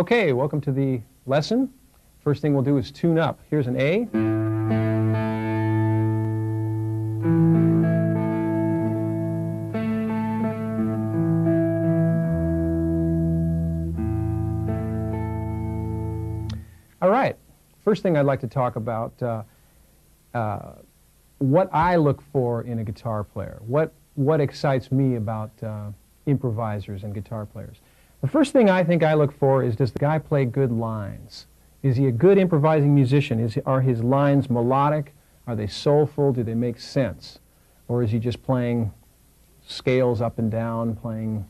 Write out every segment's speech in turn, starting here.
Okay, welcome to the lesson. First thing we'll do is tune up. Here's an A. All right, first thing I'd like to talk about what I look for in a guitar player. What excites me about improvisers and guitar players. The first thing I think I look for is, does the guy play good lines? Is he a good improvising musician? Are his lines melodic? Are they soulful? Do they make sense? Or is he just playing scales up and down, playing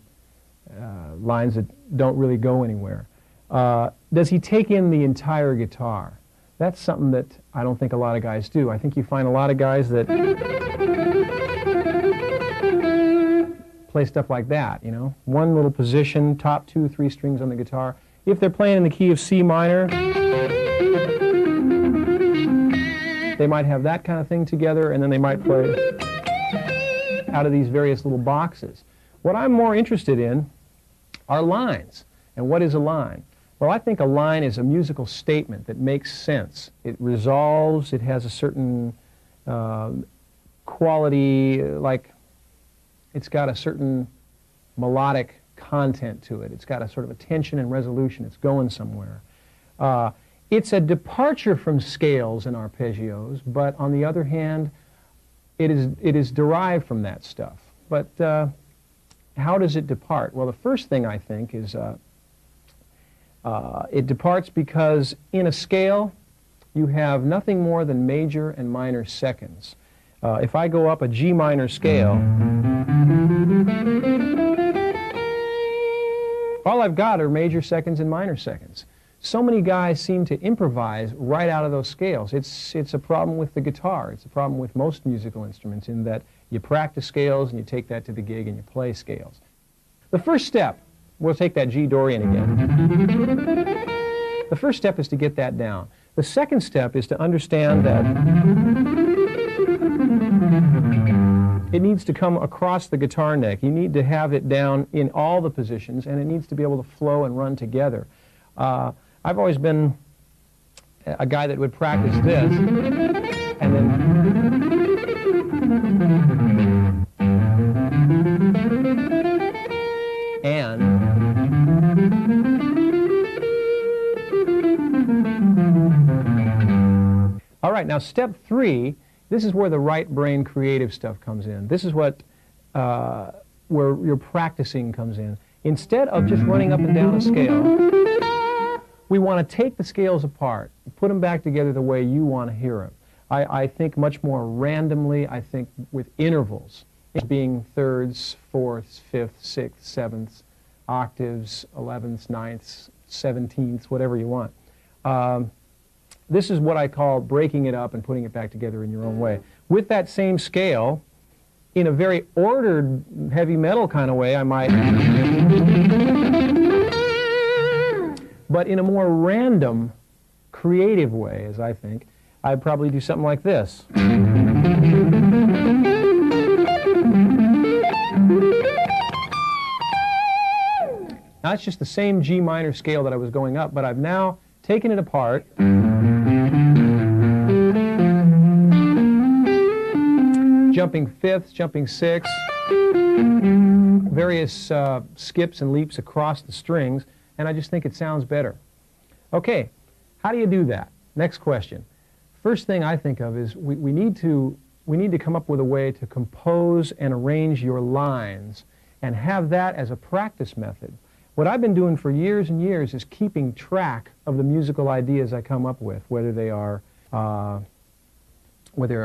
lines that don't really go anywhere? Does he take in the entire guitar? That's something that I don't think a lot of guys do. I think you find a lot of guys that play stuff like that, you know. One little position, top 2, 3 strings on the guitar. If they're playing in the key of C minor, they might have that kind of thing together, and then they might play out of these various little boxes. What I'm more interested in are lines. And what is a line? Well, I think a line is a musical statement that makes sense. It resolves, it has a certain quality, like it's got a certain melodic content to it. It's got a sort of a tension and resolution. It's going somewhere. It's a departure from scales and arpeggios, but on the other hand, it is derived from that stuff. But how does it depart? Well, the first thing I think is it departs because in a scale you have nothing more than major and minor seconds. If I go up a G minor scale, all I've got are major seconds and minor seconds. So many guys seem to improvise right out of those scales. It's a problem with the guitar. It's a problem with most musical instruments in that you practice scales and you take that to the gig and you play scales. The first step, we'll take that G Dorian again. The first step is to get that down. The second step is to understand that it needs to come across the guitar neck. You need to have it down in all the positions, and it needs to be able to flow and run together. I've always been a guy that would practice this, and then all right, now step 3, this is where the right brain creative stuff comes in. This is what, where your practicing comes in. Instead of just running up and down a scale, we want to take the scales apart, put them back together the way you want to hear them. I think much more randomly. I think with intervals, being thirds, fourths, fifths, sixths, sevenths, octaves, 11ths, 9ths, 17ths, whatever you want. This is what I call breaking it up and putting it back together in your own way. With that same scale, in a very ordered heavy metal kind of way, I might, but in a more random, creative way, as I think, I'd probably do something like this. Now, it's just the same G minor scale that I was going up, but I've now taken it apart, jumping fifths, jumping sixths, various skips and leaps across the strings, and I just think it sounds better. Okay, how do you do that? Next question. First thing I think of is we need to come up with a way to compose and arrange your lines and have that as a practice method. What I've been doing for years and years is keeping track of the musical ideas I come up with, whether they are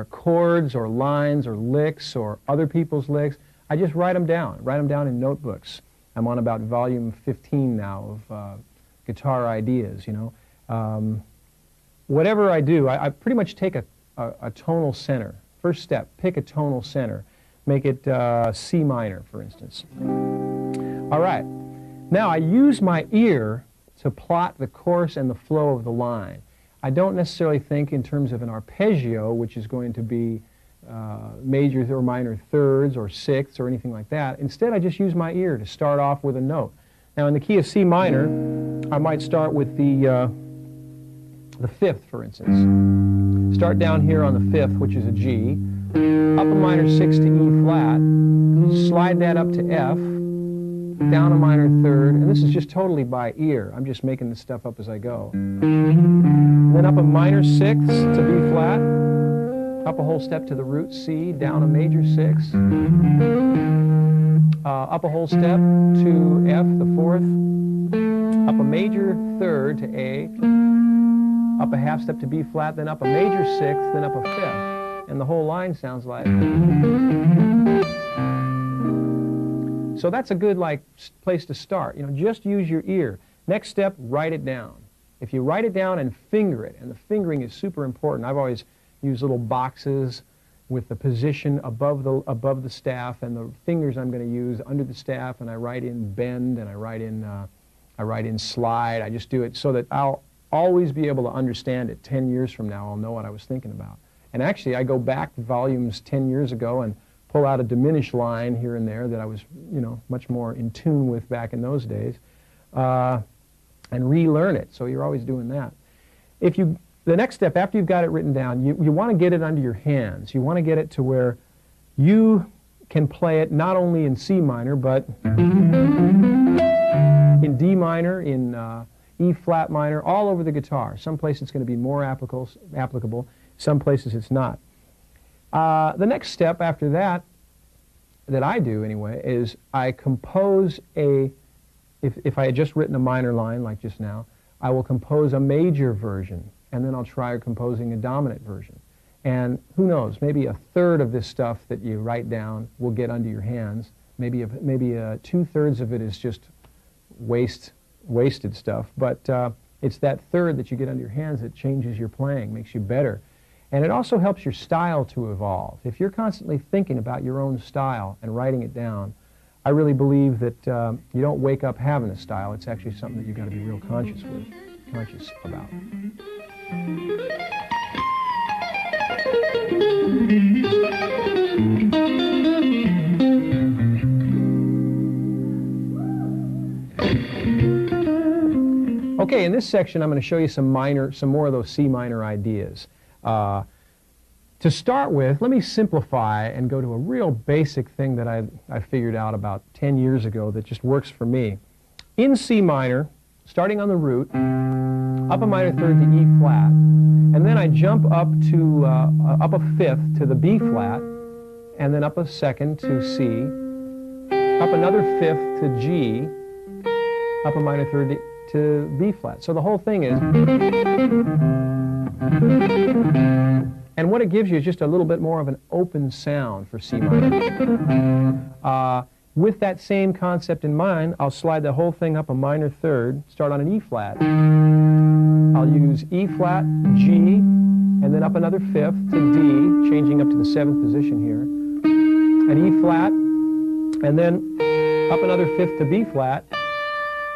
chords or lines or licks or other people's licks. I just write them down in notebooks. I'm on about volume 15 now of guitar ideas, you know. Whatever I do, I pretty much take a tonal center. First step, pick a tonal center. Make it C minor, for instance. All right. Now, I use my ear to plot the course and the flow of the line. I don't necessarily think in terms of an arpeggio, which is going to be major or minor thirds or sixths or anything like that. Instead, I just use my ear to start off with a note. Now in the key of C minor, I might start with the fifth, for instance. Start down here on the fifth, which is a G, up a minor 6 to E flat, slide that up to F, down a minor third, and this is just totally by ear. I'm just making this stuff up as I go. Then up a minor 6 to B flat, up a whole step to the root C, down a major 6, up a whole step to F, the fourth, up a major third to A, up a half step to B flat, then up a major 6th, then up a 5th. And the whole line sounds like... So that's a good place to start. Just use your ear. Next step, write it down. If you write it down and finger it, and the fingering is super important. I've always used little boxes with the position above the staff and the fingers I'm going to use under the staff, and I write in bend and I write in slide. I just do it so that I'll always be able to understand it. 10 years from now, I'll know what I was thinking about. And actually, I go back to volumes 10 years ago and pull out a diminished line here and there that I was, much more in tune with back in those days, and relearn it. So you're always doing that. The next step, after you've got it written down, you want to get it under your hands. You want to get it to where you can play it not only in C minor, but in D minor, in E flat minor, all over the guitar. Some places it's going to be more applicable, some places it's not. The next step after that I do anyway, is I compose if I had just written a minor line like just now, I will compose a major version, and then I'll try composing a dominant version. And who knows, maybe a third of this stuff that you write down will get under your hands. Maybe 2/3 of it is just wasted stuff, but it's that third that you get under your hands that changes your playing, makes you better. And it also helps your style to evolve. If you're constantly thinking about your own style and writing it down, I really believe that you don't wake up having a style. It's actually something that you've got to be real conscious about. Okay, in this section I'm going to show you some more of those C minor ideas. To start with, let me simplify and go to a real basic thing that I figured out about 10 years ago that just works for me. In C minor, starting on the root, up a minor third to E flat, and then I jump up a fifth to the B flat, and then up a second to C, up another fifth to G, up a minor third to B flat. So the whole thing is... And what it gives you is just a little bit more of an open sound for C minor. With that same concept in mind, I'll slide the whole thing up a minor third, start on an E flat. I'll use E flat, G, and then up another fifth to D, changing up to the 7th position here, an E flat, and then up another fifth to B flat,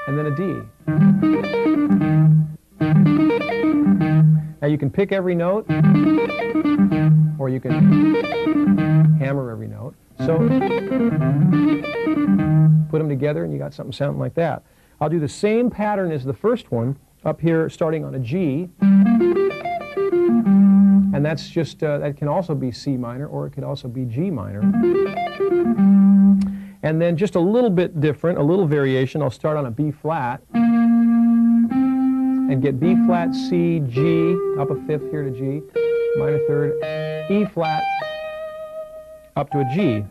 and then a D. Now you can pick every note, or you can hammer every note. So put them together and you got something sounding like that. I'll do the same pattern as the first one up here, starting on a G. And that's just, that can also be C minor, or it could also be G minor. And then just a little bit different, a little variation, I'll start on a B flat and get B flat, C, G, up a fifth here to G, minor third, E flat, up to a G.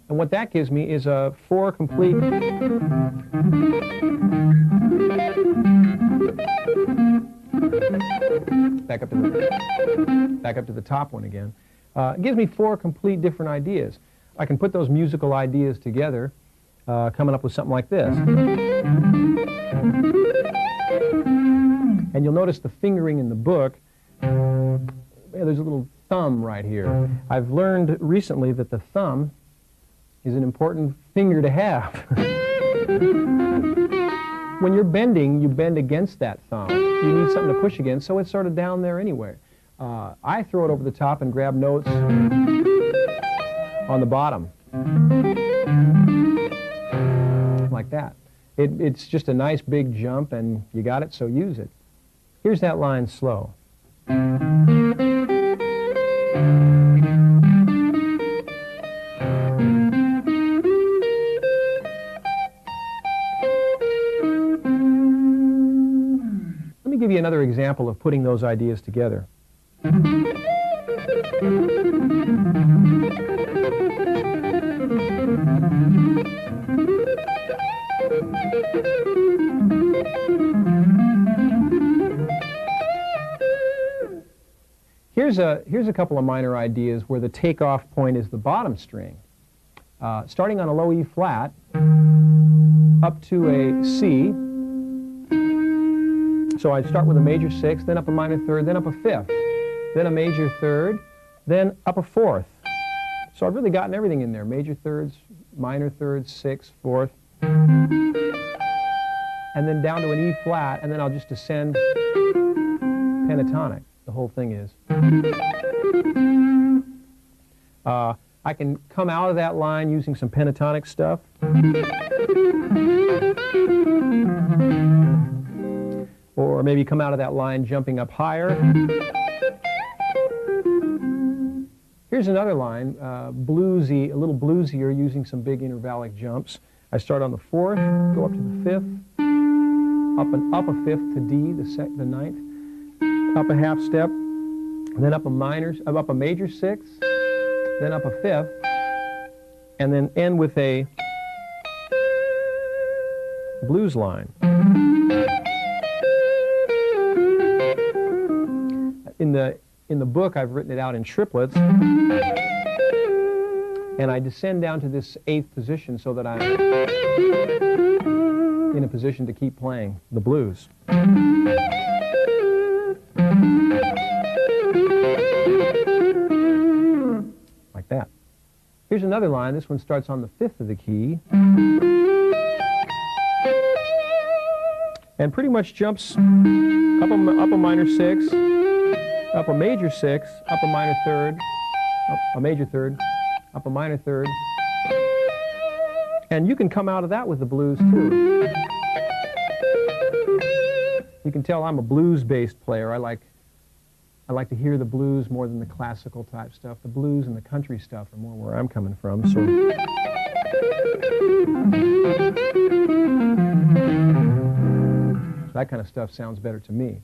And what that gives me is a 4 complete... Back up to the top one again. It gives me 4 complete different ideas. I can put those musical ideas together, coming up with something like this. And you'll notice the fingering in the book. There's a little thumb right here. I've learned recently that the thumb is an important finger to have. When you're bending, you bend against that thumb. You need something to push against, so it's sort of down there anyway. I throw it over the top and grab notes on the bottom. like that. It's just a nice big jump, and you got it, so use it. Here's that line slow. Let me give you another example of putting those ideas together. Here's a couple of minor ideas where the takeoff point is the bottom string. Starting on a low E flat, up to a C. So I'd start with a major 6, then up a minor 3rd, then up a 5th, then a major 3rd, then up a 4th. So I've really gotten everything in there. Major 3rds, minor 3rds, 6th, 4th. And then down to an E flat, and then I'll just descend pentatonic. The whole thing is. I can come out of that line using some pentatonic stuff. Or maybe come out of that line jumping up higher. Here's another line, bluesy, a little bluesier, using some big intervallic jumps. I start on the 4th, go up to the 5th, up a 5th to D, the 9th, up a half step, then up a major 6th, then up a 5th, and then end with a blues line. In the book, I've written it out in triplets, and I descend down to this 8th position so that I'm in a position to keep playing the blues. Like that. Here's another line. This one starts on the 5th of the key, and pretty much jumps up a minor 6, up a major 6, up a minor 3rd, up a major 3rd, up a minor 3rd, and you can come out of that with the blues too. You can tell I'm a blues-based player. I like to hear the blues more than the classical type stuff. The blues and the country stuff are more where I'm coming from. So that kind of stuff sounds better to me.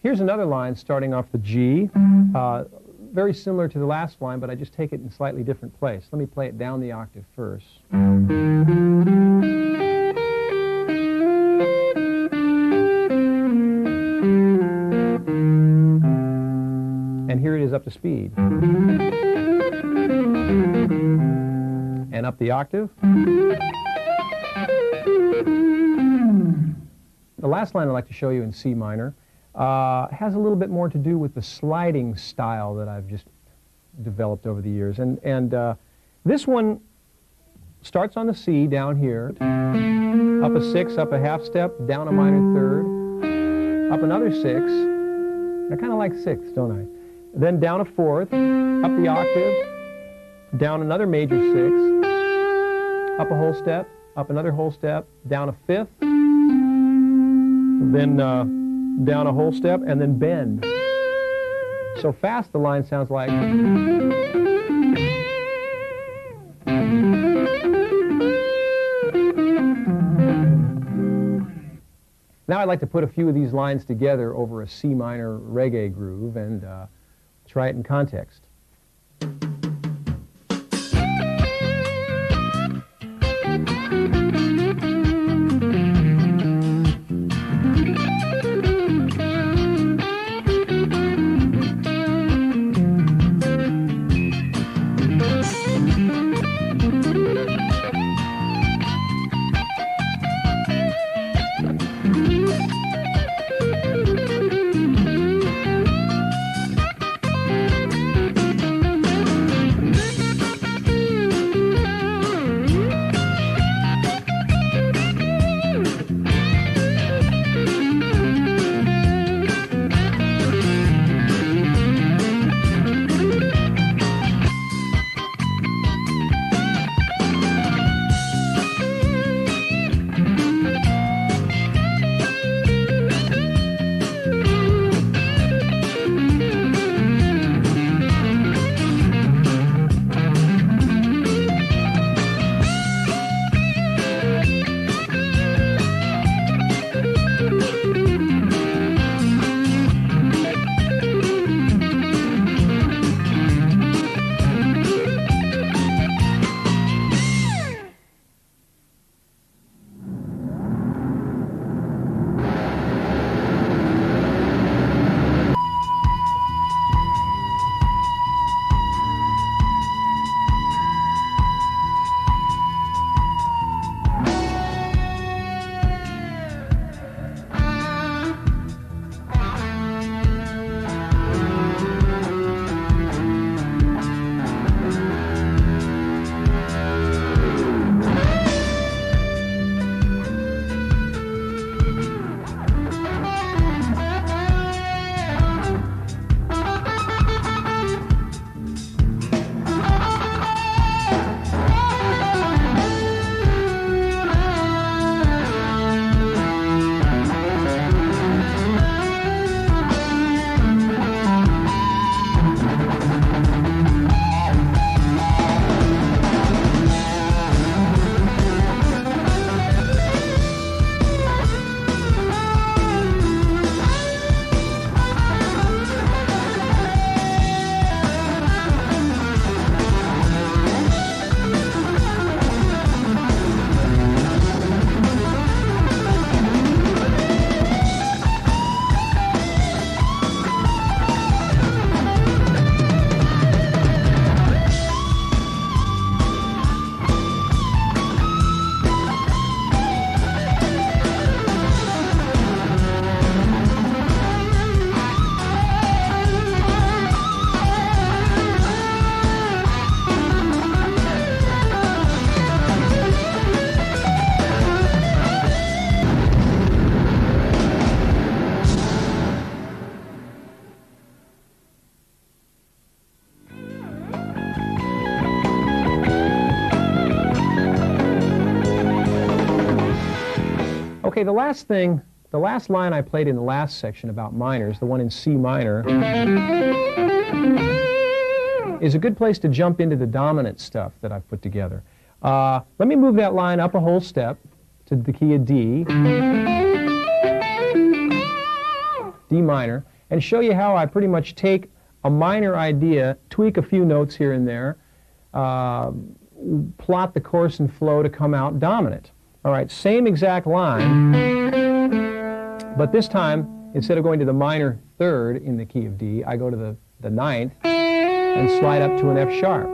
Here's another line starting off the G, very similar to the last line, but I just take it in a slightly different place. Let me play it down the octave first. And here it is up to speed. And up the octave. The last line I'd like to show you in C minor has a little bit more to do with the sliding style that I've just developed over the years. And this one starts on the C down here, up a 6, up a half step, down a minor 3rd, up another 6. I kind of like 6, don't I? Then down a 4th, up the octave, down another major 6, up a whole step, up another whole step, down a 5th, then down a whole step, and then bend. So fast the line sounds like. Now I'd like to put a few of these lines together over a C minor reggae groove and try it in context. Okay, the last line I played in the last section about minors, the one in C minor, is a good place to jump into the dominant stuff that I've put together. Let me move that line up a whole step to the key of D, D minor, and show you how I pretty much take a minor idea, tweak a few notes here and there, plot the course and flow to come out dominant. All right, same exact line, but this time, instead of going to the minor third in the key of D, I go to the ninth and slide up to an F sharp.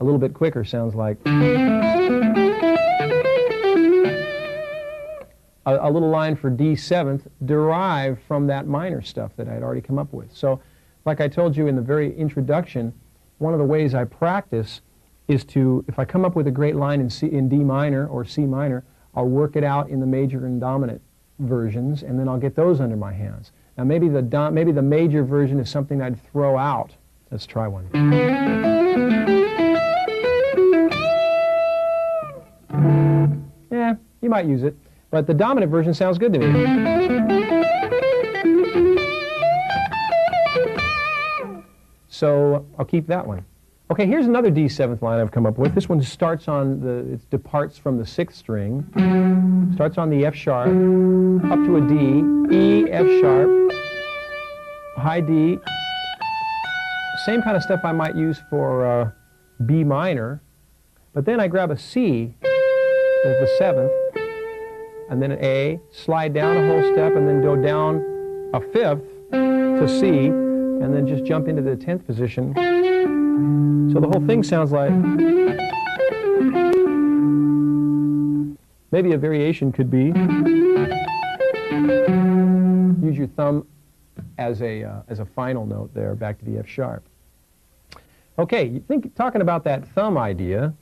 A little bit quicker sounds like a little line for D7th derived from that minor stuff that I'd already come up with. So, like I told you in the very introduction, one of the ways I practice is to, if I come up with a great line in D minor or C minor, I'll work it out in the major and dominant versions, and then I'll get those under my hands. Now maybe the major version is something I'd throw out. Let's try one. Yeah, you might use it, but the dominant version sounds good to me. So I'll keep that one. Okay, here's another D7th line I've come up with. This one starts on it departs from the 6th string, starts on the F sharp, up to a D, E, F sharp, high D. Same kind of stuff I might use for B minor, but then I grab a C as the 7th, and then an A, slide down a whole step, and then go down a 5th to C, and then just jump into the 10th position. So the whole thing sounds like, maybe a variation could be, use your thumb as a final note there, back to the F sharp. Okay, talking about that thumb idea,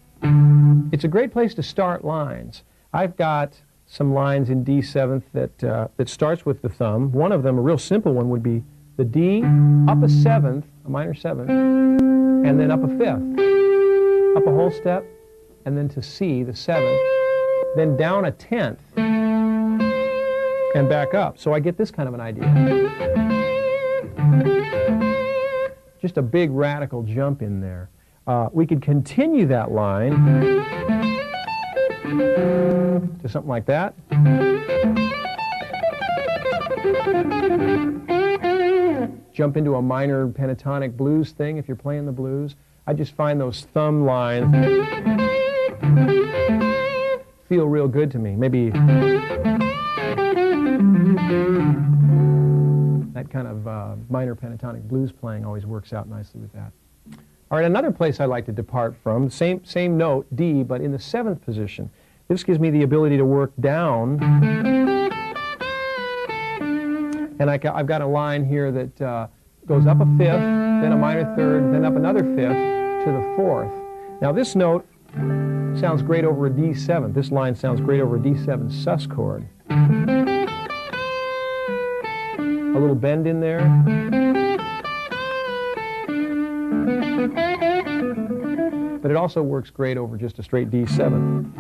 it's a great place to start lines. I've got some lines in D7th that starts with the thumb. One of them, a real simple one, would be the D, up a 7th, a minor 7th, and then up a 5th, up a whole step, and then to C, the 7th, then down a 10th, and back up. So I get this kind of an idea. Just a big radical jump in there. We could continue that line to something like that. Jump into a minor pentatonic blues thing if you're playing the blues. I just find those thumb lines feel real good to me. Maybe that kind of minor pentatonic blues playing always works out nicely with that. All right, another place I like to depart from, same note, D, but in the 7th position. This gives me the ability to work down. And I've got a line here that goes up a 5th, then a minor 3rd, then up another 5th to the 4th. Now this note sounds great over a D7. This line sounds great over a D7 sus chord. A little bend in there. But it also works great over just a straight D7.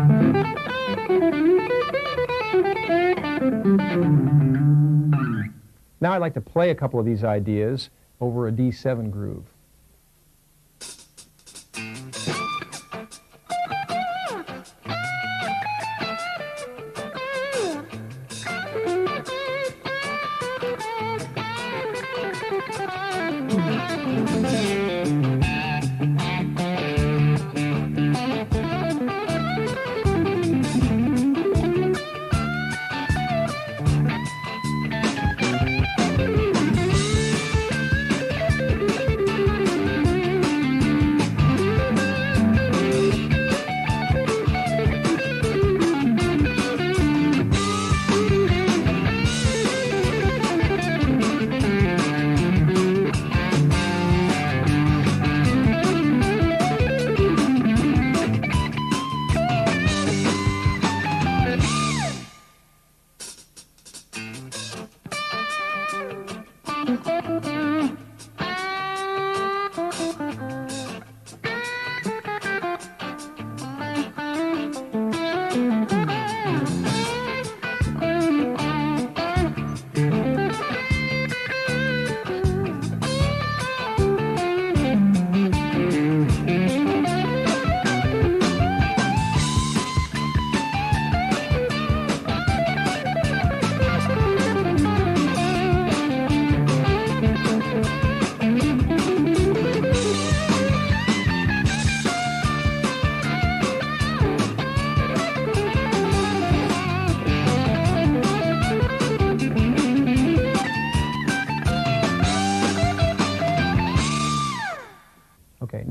Now I'd like to play a couple of these ideas over a D7 groove.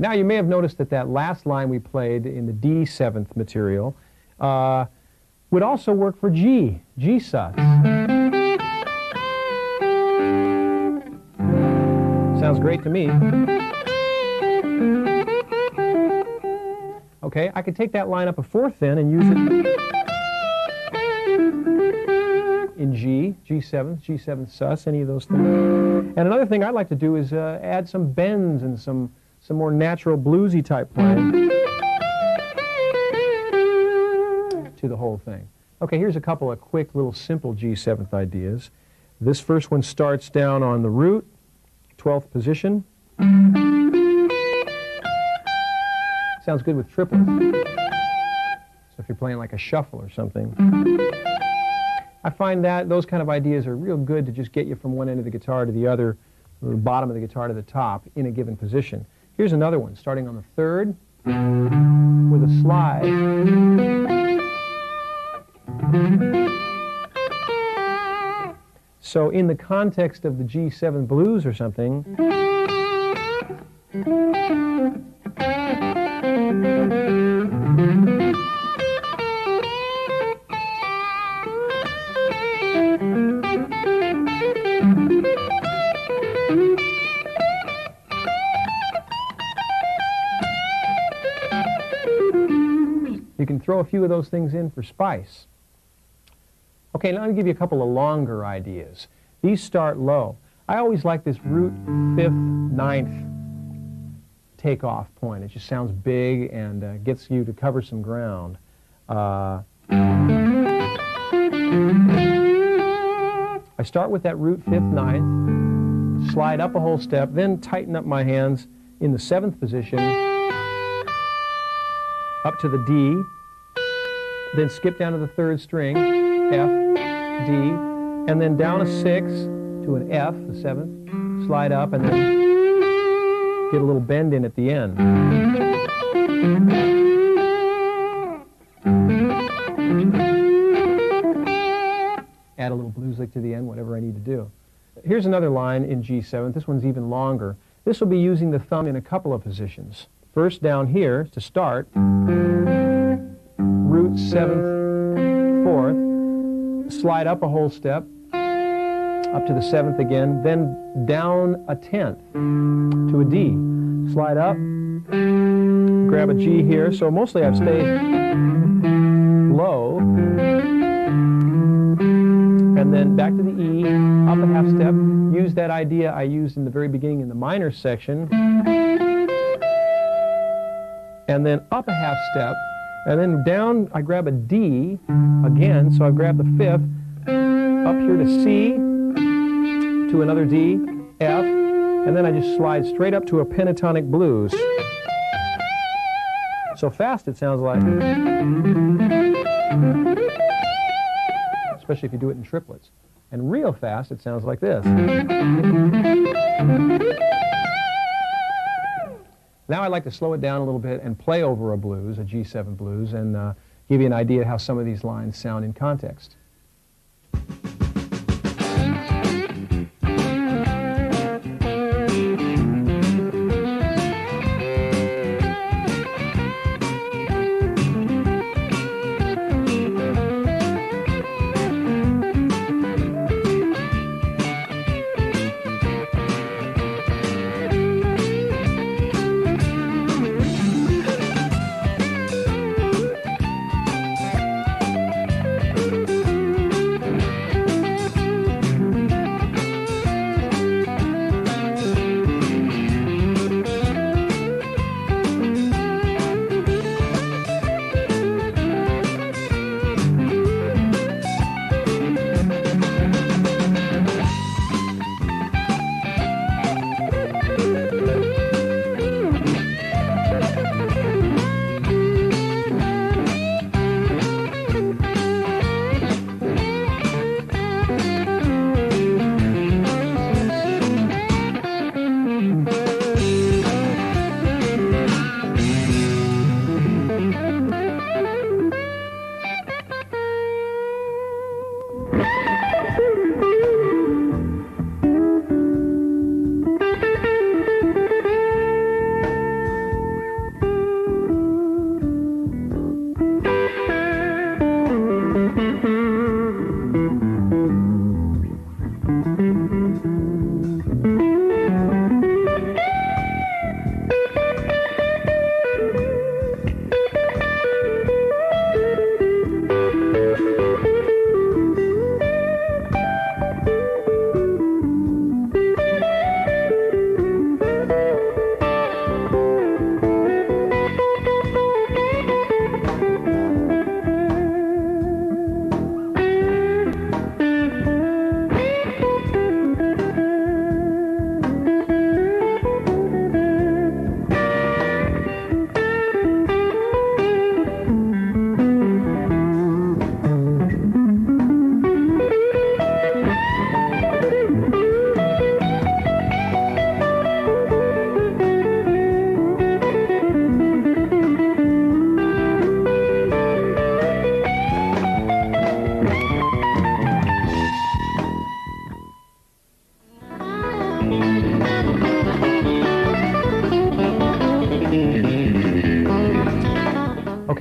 Now you may have noticed that that last line we played in the D7th material would also work for G sus. Sounds great to me. Okay, I could take that line up a fourth then and use it in G, G7 sus, any of those things. And another thing I'd like to do is add some bends and some more natural bluesy type playing to the whole thing. Okay, here's a couple of quick little simple G7th ideas. This first one starts down on the root, 12th position. Sounds good with triplets. So if you're playing like a shuffle or something. I find that those kind of ideas are real good to just get you from one end of the guitar to the other, or the bottom of the guitar to the top in a given position. Here's another one, starting on the third with a slide. So in the context of the G7 blues or something, you can throw a few of those things in for spice. Okay, now I'm going to give you a couple of longer ideas. These start low. I always like this root 5th, 9th takeoff point. It just sounds big and gets you to cover some ground. I start with that root 5th, 9th, slide up a whole step, then tighten up my hands in the 7th position, up to the D, then skip down to the 3rd string, F, D, and then down a 6 to an F, the 7th, slide up, and then get a little bend in at the end. Add a little blues lick to the end, whatever I need to do. Here's another line in G7. This one's even longer. This will be using the thumb in a couple of positions. First down here to start, root 7th, 4th, slide up a whole step, up to the 7th again, then down a 10th to a D. Slide up, grab a G here, so mostly I've stayed low, and then back to the E, up a half step, use that idea I used in the very beginning in the minor section, and then up a half step, and then down I grab a D again, so I grab the 5th, up here to C, to another D, F, and then I just slide straight up to a pentatonic blues. So fast it sounds like, especially if you do it in triplets. And real fast it sounds like this. Now I'd like to slow it down a little bit and play over a blues, a G7 blues, and give you an idea how some of these lines sound in context.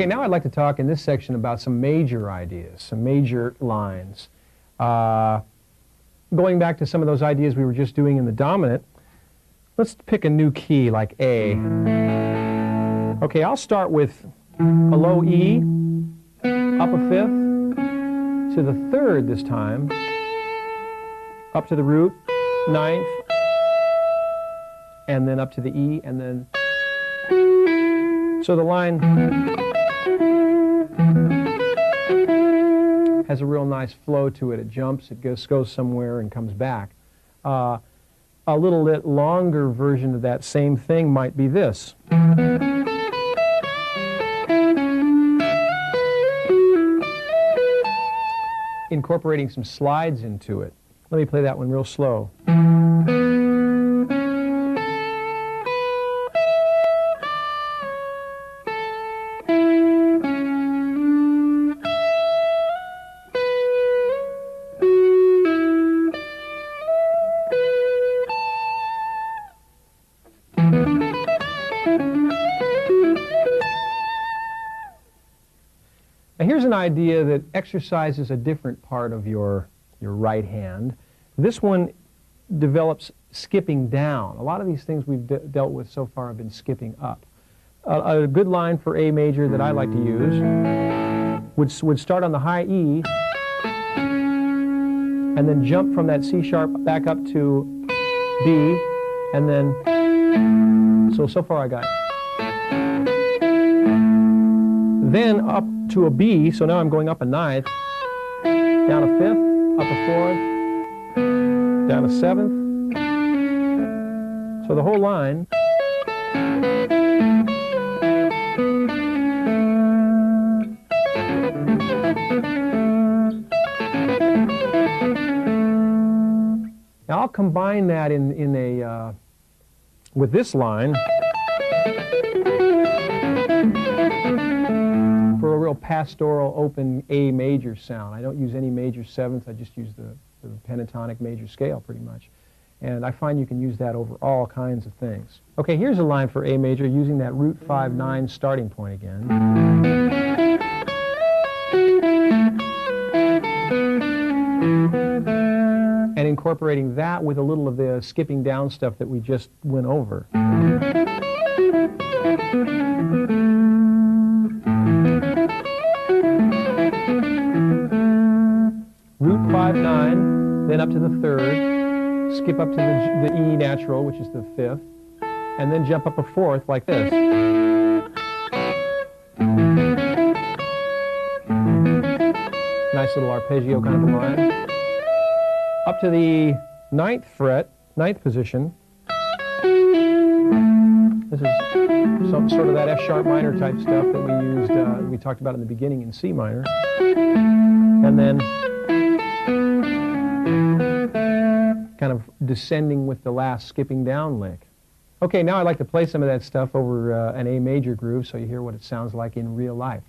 Okay, now I'd like to talk in this section about some major ideas, some major lines. Going back to some of those ideas we were just doing in the dominant, let's pick a new key like A. Okay, I'll start with a low E, up a fifth, to the third this time, up to the root, ninth, and then up to the E, and then... So the line has a real nice flow to it. It jumps, it goes somewhere and comes back. A little bit longer version of that same thing might be this. Incorporating some slides into it. Let me play that one real slow. Now here's an idea that exercises a different part of your right hand. This one develops skipping down. A lot of these things we've dealt with so far have been skipping up. A good line for A major that I like to use would start on the high E and then jump from that C sharp back up to B, and then, so far I got it. Then up to a B, so now I'm going up a ninth, down a fifth, up a fourth, down a seventh. So the whole line. Now I'll combine that with this line for a real pastoral open A major sound. I don't use any major sevenths, I just use the pentatonic major scale pretty much. And I find you can use that over all kinds of things. Okay, here's a line for A major using that root 5-9 starting point again. And incorporating that with a little of the skipping down stuff that we just went over. Root 5-9, then up to the third, skip up to the E natural, which is the fifth, and then jump up a fourth like this. Nice little arpeggio kind of a line. Up to the ninth fret, ninth position. This is some sort of that F sharp minor type stuff that we used, we talked about in the beginning in C minor. And then kind of descending with the last skipping down lick. Okay, now I'd like to play some of that stuff over an A major groove so you hear what it sounds like in real life.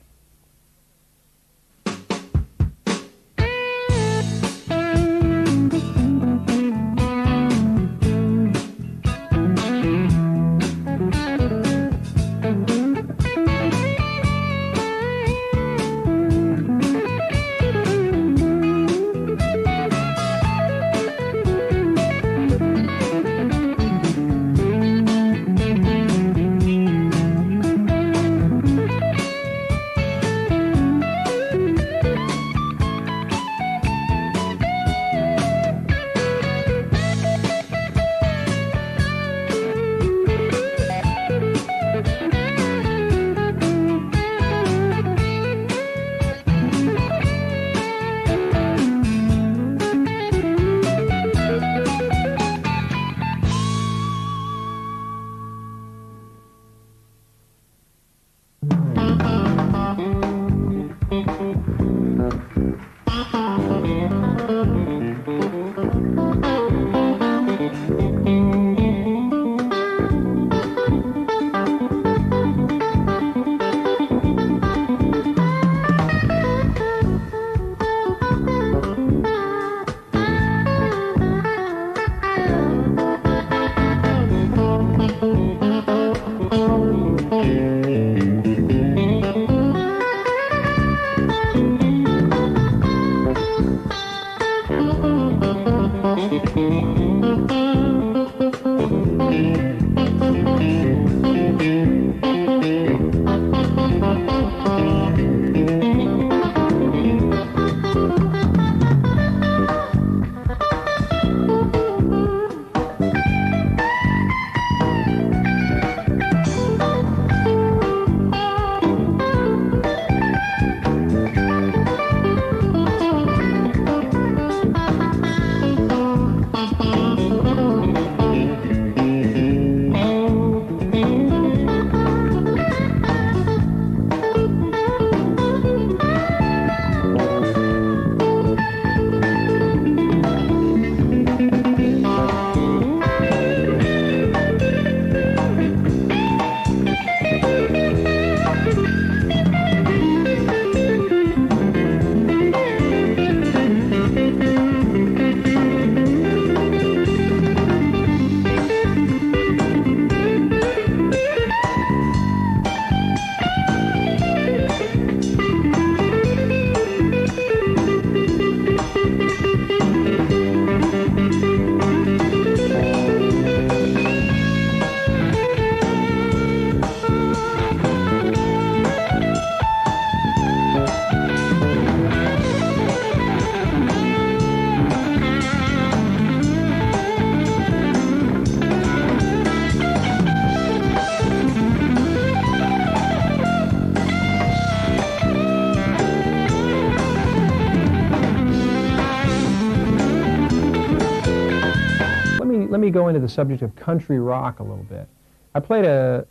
Let me go into the subject of country rock a little bit. I played a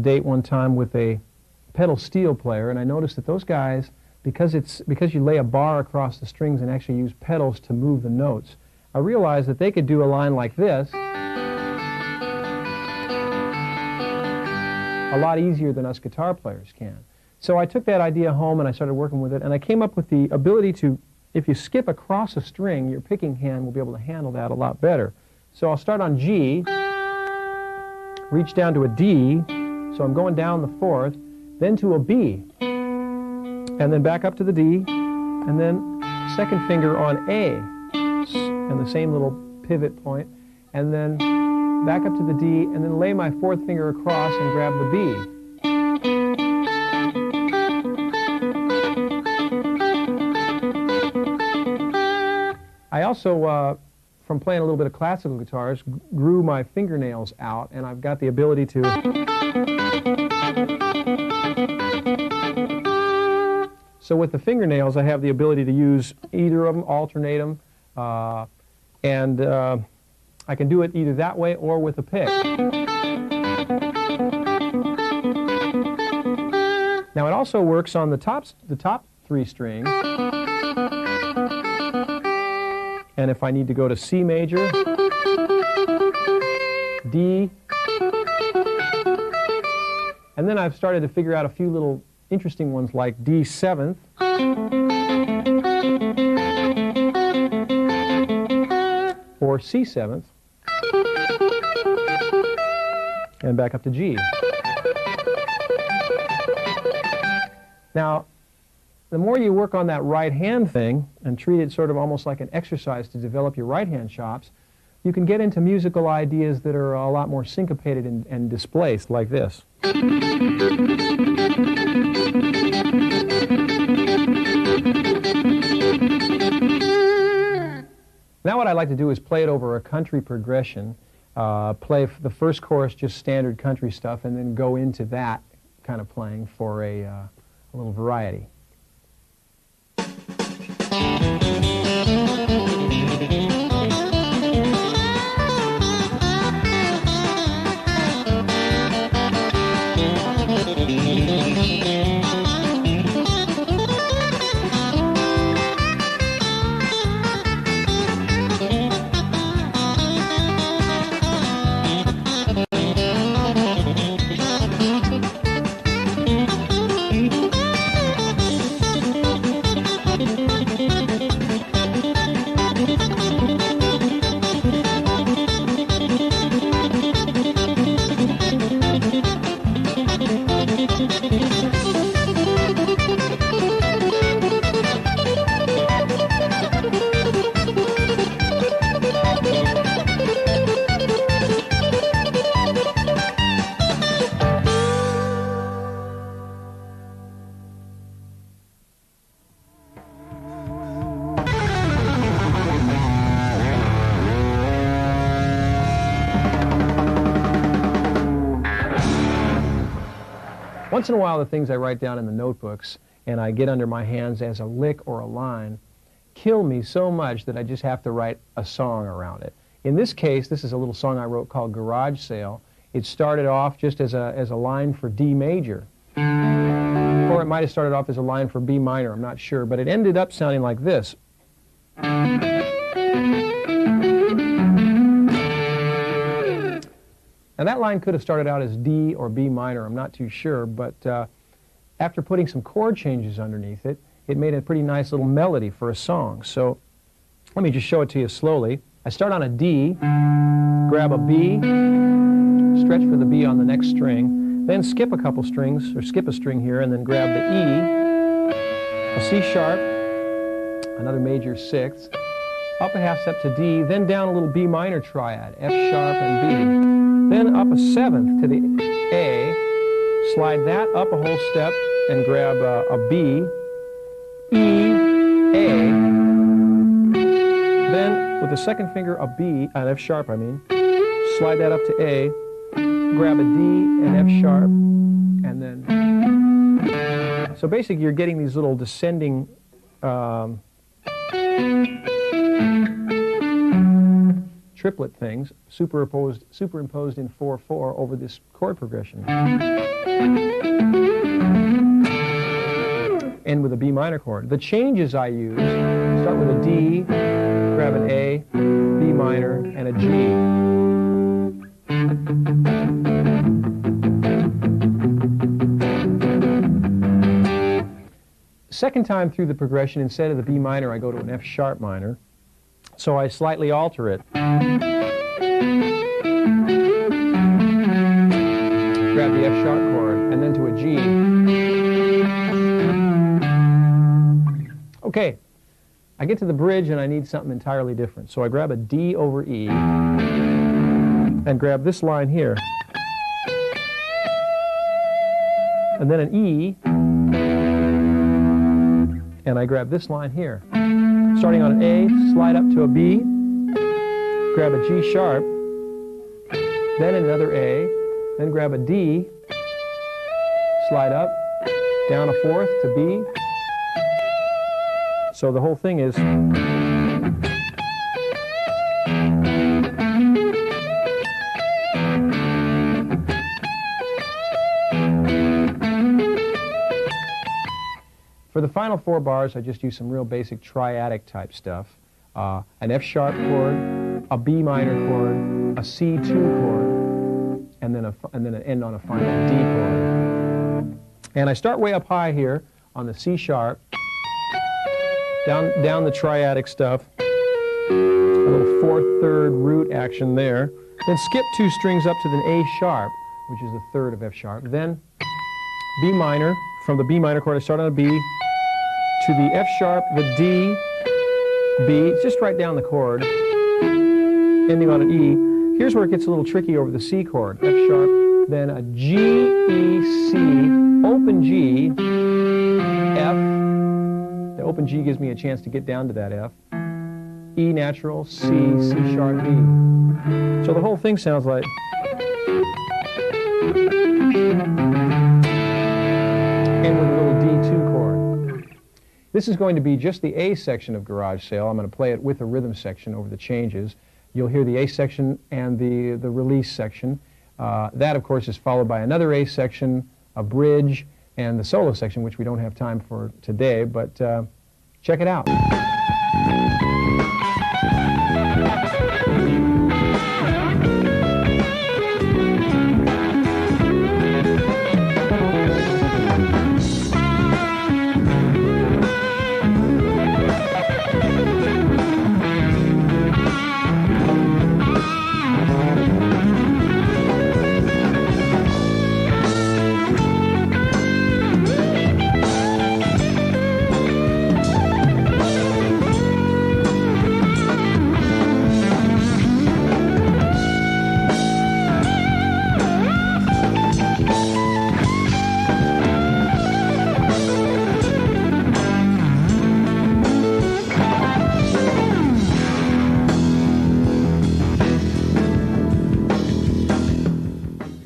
date one time with a pedal steel player, and I noticed that those guys, because you lay a bar across the strings and actually use pedals to move the notes, I realized that they could do a line like this a lot easier than us guitar players can. So I took that idea home and I started working with it, and I came up with the ability to, if you skip across a string, your picking hand will be able to handle that a lot better. So I'll start on G, reach down to a D, so I'm going down the fourth, then to a B, and then back up to the D, and then second finger on A, and the same little pivot point, and then back up to the D, and then lay my fourth finger across and grab the B. I also, from playing a little bit of classical guitars, grew my fingernails out, and I've got the ability to so with the fingernails I have the ability to use either of them, alternate them, and I can do it either that way or with a pick. Now it also works on the top three strings. And if I need to go to C major, D, and then I've started to figure out a few little interesting ones like D 7th, or C 7th, and back up to G. Now, the more you work on that right hand thing and treat it sort of almost like an exercise to develop your right hand chops, you can get into musical ideas that are a lot more syncopated and displaced, like this. Now what I like to do is play it over a country progression, play the first chorus just standard country stuff, and then go into that kind of playing for a little variety. once in a while the things I write down in the notebooks and I get under my hands as a lick or a line kill me so much that I just have to write a song around it. In this case, this is a little song I wrote called Garage Sale. It started off just as a line for D major. Or it might have started off as a line for B minor, I'm not sure, but it ended up sounding like this. Now that line could have started out as D or B minor, I'm not too sure, but after putting some chord changes underneath it, it made a pretty nice little melody for a song. So let me just show it to you slowly. I start on a D, grab a B, stretch for the B on the next string, then skip a couple strings, or skip a string here, and then grab the E, a C sharp, another major sixth, up a half step to D, then down a little B minor triad, F sharp and B, then up a seventh to the A, slide that up a whole step and grab a B, E, A, then with the second finger a B, an F sharp I mean, slide that up to A, grab a D and F sharp, and then, so basically you're getting these little descending triplet things superimposed in 4/4 over this chord progression. End with a B minor chord. The changes I use start with a D, grab an A, B minor, and a G. Second time through the progression, instead of the B minor, I go to an F sharp minor. So I slightly alter it. Grab the F sharp chord, and then to a G. Okay, I get to the bridge and I need something entirely different. So I grab a D over E, and grab this line here. And then an E, and I grab this line here. Starting on an A, slide up to a B, grab a G sharp, then another A, then grab a D, slide up, down a fourth to B. So the whole thing is for the final 4 bars, I just use some real basic triadic type stuff. An F sharp chord, a B minor chord, a C2 chord, and then an end on a final D chord. And I start way up high here on the C sharp, down the triadic stuff, a little 4/3 root action there, then skip 2 strings up to the A sharp, which is the third of F sharp, then B minor. From the B minor chord I start on a B, to the F sharp, the D, B, it's just right down the chord, ending on an E. Here's where it gets a little tricky over the C chord, F sharp, then a G, E, C, open G, F, the open G gives me a chance to get down to that F, E natural, C, C sharp, E. So the whole thing sounds like, and with a little D2 chord. This is going to be just the A section of Garage Sale. I'm going to play it with a rhythm section over the changes. You'll hear the A section and the release section. That, of course, is followed by another A section, a bridge, and the solo section, which we don't have time for today, but check it out.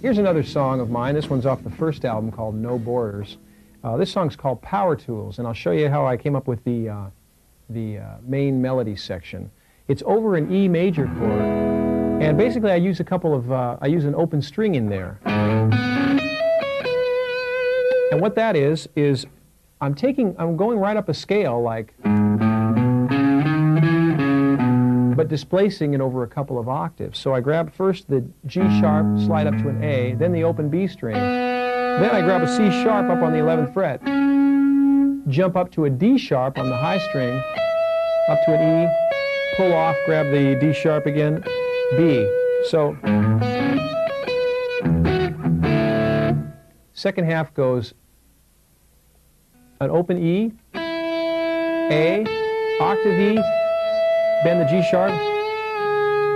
Here's another song of mine. This one's off the first album called No Borders. This song's called Power Tools, and I'll show you how I came up with the main melody section. It's over an E major chord, and basically I use I use an open string in there. And what that is I'm going right up a scale, like, but displacing it over a couple of octaves. So I grab first the G sharp, slide up to an A, then the open B string. Then I grab a C sharp up on the 11th fret, jump up to a D sharp on the high string, up to an E, pull off, grab the D sharp again, B. So, second half goes an open E, A, octave E, bend the G sharp,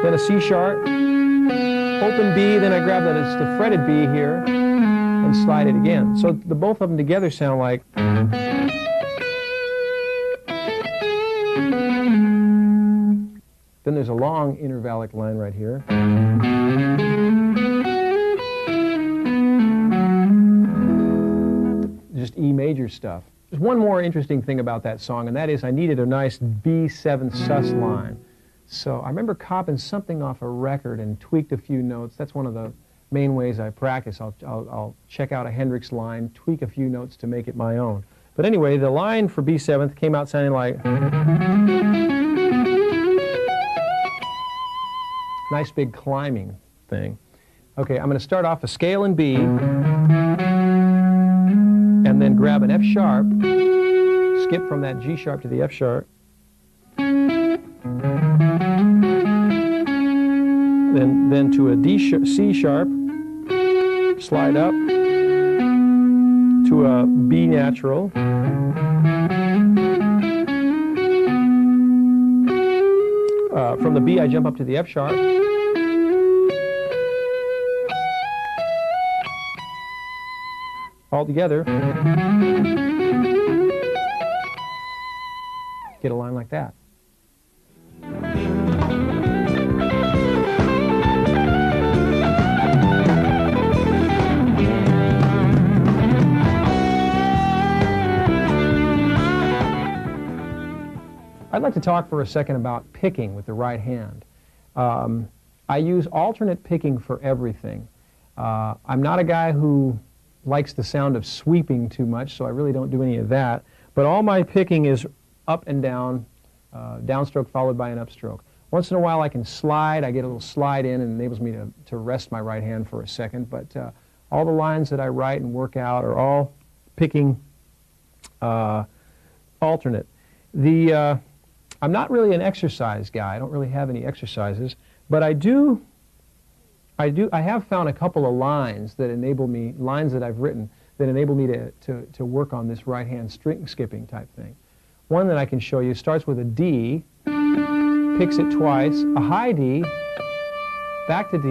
then a C sharp, open B, then I grab the fretted B here, and slide it again. So the both of them together sound like. Then there's a long intervallic line right here. Just E major stuff. There's one more interesting thing about that song, and that is I needed a nice B7 sus line. So I remember copping something off a record and tweaked a few notes. That's one of the main ways I practice. I'll check out a Hendrix line, tweak a few notes to make it my own. But anyway, the line for B7th came out sounding like nice big climbing thing. Okay, I'm going to start off a scale in B, and then grab an F sharp, skip from that G sharp to the F sharp, then to a C sharp, slide up to a B natural, from the B I jump up to the F sharp, all together, get a line like that. I'd like to talk for a second about picking with the right hand. I use alternate picking for everything. I'm not a guy who likes the sound of sweeping too much, so I really don't do any of that. But all my picking is up and down, downstroke followed by an upstroke. Once in a while I can slide. I get a little slide in and enables me to rest my right hand for a second. But all the lines that I write and work out are all picking alternate. I'm not really an exercise guy. I don't really have any exercises, but I have found a couple of lines that enable me, lines that I've written, that enable me to work on this right-hand string skipping type thing. One that I can show you starts with a D, picks it twice, a high D, back to D,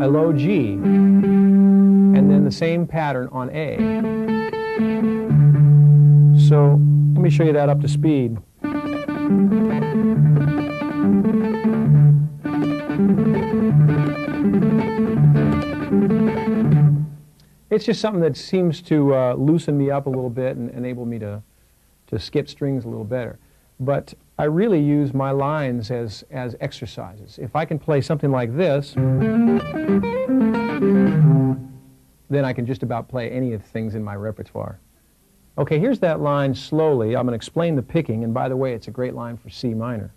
a low G, and then the same pattern on A. So let me show you that up to speed. It's just something that seems to loosen me up a little bit and enable me to skip strings a little better. But I really use my lines as exercises. If I can play something like this, then I can just about play any of the things in my repertoire. Okay, here's that line slowly. I'm going to explain the picking, and by the way, it's a great line for C minor.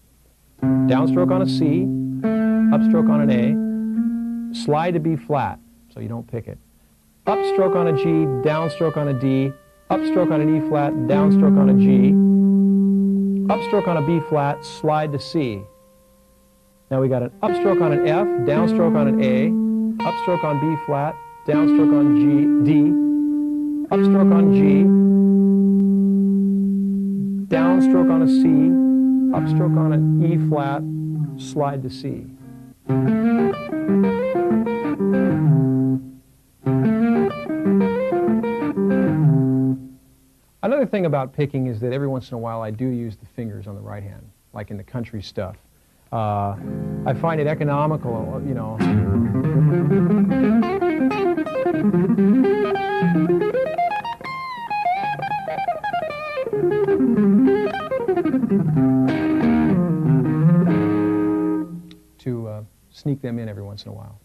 Downstroke on a C, upstroke on an A, slide to B flat, so you don't pick it. Upstroke on a G, downstroke on a D, upstroke on an E flat, downstroke on a G, upstroke on a B flat, slide to C. Now we got an upstroke on an F, downstroke on an A, upstroke on B flat, downstroke on G, D, upstroke on G, downstroke on a C, upstroke on an E flat, slide to C. Another thing about picking is that every once in a while I do use the fingers on the right hand, like in the country stuff. I find it economical, you know. To sneak them in every once in a while.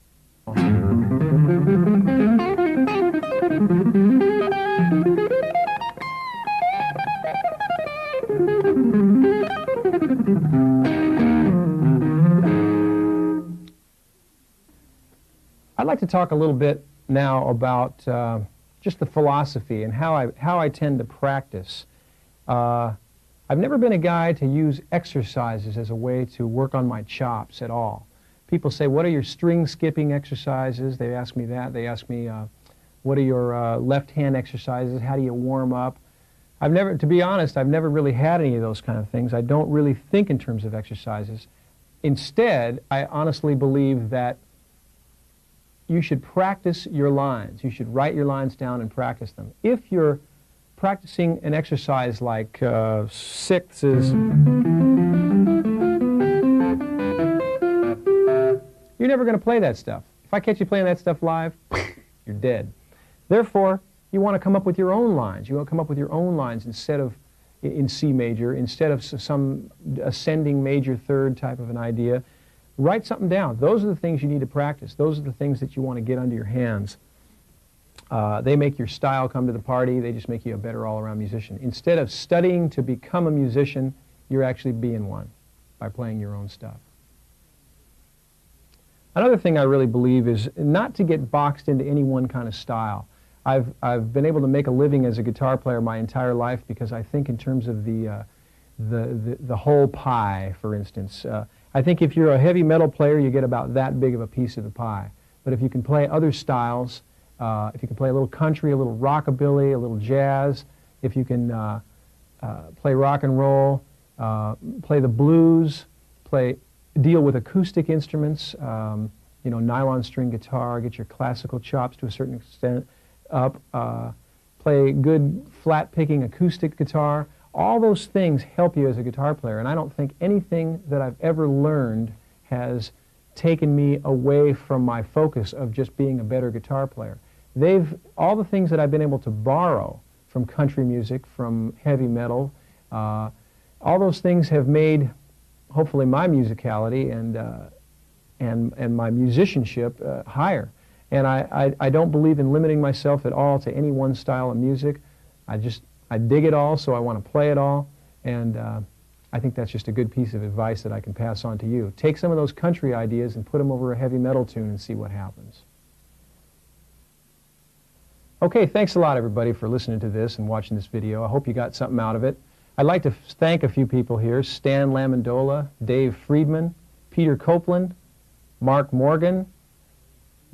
I'd like to talk a little bit now about just the philosophy and how I tend to practice. I've never been a guy to use exercises as a way to work on my chops at all. People say, what are your string skipping exercises? They ask me that. They ask me, what are your left-hand exercises? How do you warm up? To be honest, I've never really had any of those kind of things. I don't really think in terms of exercises. Instead, I honestly believe that you should practice your lines. You should write your lines down and practice them. If you're practicing an exercise like sixths, you're never going to play that stuff. If I catch you playing that stuff live, you're dead. Therefore, you want to come up with your own lines. You want to come up with your own lines instead of in C major, instead of some ascending major third type of an idea. Write something down. Those are the things you need to practice. Those are the things that you want to get under your hands. They make your style come to the party. They just make you a better all-around musician. Instead of studying to become a musician, you're actually being one by playing your own stuff. Another thing I really believe is not to get boxed into any one kind of style. I've been able to make a living as a guitar player my entire life because I think in terms of the whole pie, for instance. I think if you're a heavy metal player, you get about that big of a piece of the pie. But if you can play other styles, if you can play a little country, a little rockabilly, a little jazz, if you can play rock and roll, play the blues, deal with acoustic instruments, you know, nylon string guitar, get your classical chops to a certain extent up, play good flat-picking acoustic guitar. All those things help you as a guitar player, and I don't think anything that I've ever learned has taken me away from my focus of just being a better guitar player. All the things that I've been able to borrow from country music, from heavy metal, all those things have made, hopefully, my musicality and my musicianship higher. And I don't believe in limiting myself at all to any one style of music. I dig it all, so I want to play it all, and I think that's just a good piece of advice that I can pass on to you. Take some of those country ideas and put them over a heavy metal tune and see what happens. Okay, thanks a lot, everybody, for listening to this and watching this video. I hope you got something out of it. I'd like to thank a few people here: Stan Lamondola, Dave Friedman, Peter Copeland, Mark Morgan,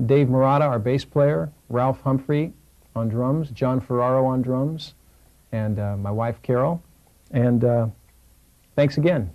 Dave Murata, our bass player, Ralph Humphrey on drums, John Ferraro on drums, and my wife Carol. And thanks again.